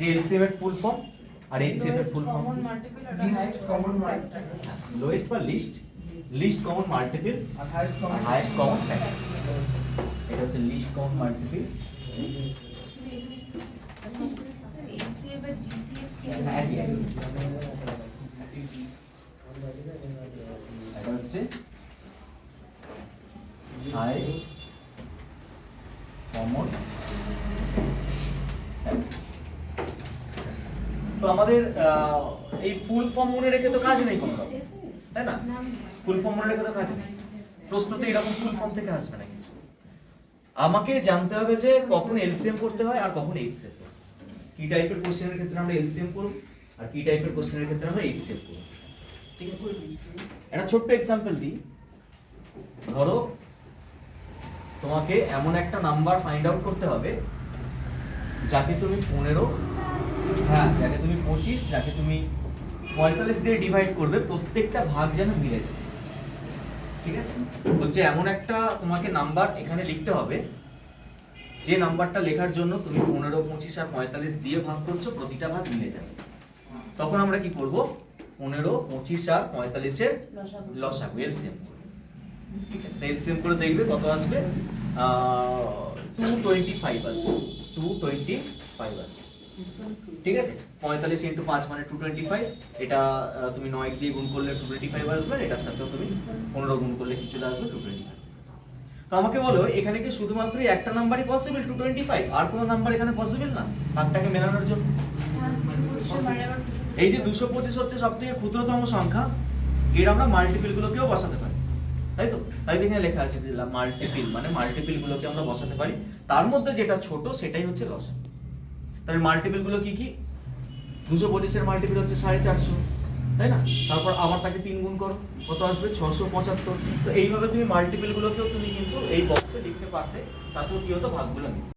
যে এলসিএম এর full form আর HCF এর full form list common multiple lowest বা লিস্ট কমন মাল্টিপল আর highest highest common factor. এটা হচ্ছে লিস্ট কমন মাল্টিপল। এটা হচ্ছে হাইয়েস্ট কমন। তো আমাদের এই ফুল ফর্ম মনে রেখে তো কাজ নেই কোনো, তাই না? ফুল ফর্ম মনে রেখে তো কাজ নেই। প্রশ্ন তো এরকম ফুল ফর্ম থেকে আসবে না কিছু। আমাকে জানতে হবে যে কখন এলসিএম করতে হয় আর কখন এইচসিএফ। কি টাইপের কোশ্চেনের ক্ষেত্রে আমরা এলসিএম করব আর কি টাইপের কোশ্চেনের ক্ষেত্রে আমরা এইচসিএফ করব। ঠিক আছে, একটা ছোট্ট এক্সাম্পল দিই। ধরো তোমাকে এমন একটা নাম্বার ফাইন্ড আউট করতে হবে যাকে তুমি 15, হ্যাঁ যাকে তুমি 25, যাকে তুমি 45 দিয়ে ডিভাইড করবে, প্রত্যেকটা ভাগ যেন মিলে যায়। ঠিক আছে, বলছে এমন একটা তোমাকে নাম্বার এখানে লিখতে হবে যে নাম্বারটা লেখার জন্য তুমি 15, 25 আর 45 দিয়ে ভাগ করছো, প্রতিটা ভাগ মিলে যাবে। তখন আমরা কি করব? 15, 25 আর 45 এর লসাগু এলসিএম। ঠিক আছে, এলসিএম করে দেখবে কত আসবে। 225 আসবে, 225 আসবে। ঠিক আছে, 45 ইন্টু 5 মানে 225। এটা তুমি 9 দিয়ে গুণ করলে 225 আসবে, এটার সাথেও তুমি 15 গুণ করলে কি চলে আসবে? 225। তো আমাকে বলো এখানে কি শুধুমাত্র একটা নাম্বারই পসিবল 225, আর কোনো নাম্বার এখানে পসিবল না ভাগটাকে মেলানোর জন্য? এই যে 225 হচ্ছে সবথেকে ক্ষুদ্রতম সংখ্যা, এর আমরা মাল্টিপল গুলোকেও বসাতে পারি, তাই তো? তাই এখানে লেখা আছে যে মাল্টিপল মানে মাল্টিপল গুলোকে আমরা বসাতে পারি, তার মধ্যে যেটা ছোট সেটাই হচ্ছে লসাগু। তাহলে মাল্টিপল গুলো কি কি? 225 এর মাল্টিপল হচ্ছে 450, তাই না? তারপর আবার তাকে 3 গুণ করো, কত আসবে? 675। তো এইভাবে তুমি মাল্টিপল গুলোকেও তুমি কিন্তু এই বক্সে লিখতে পারতে, তাতেও কি হতো? ভাগগুলো নিতে।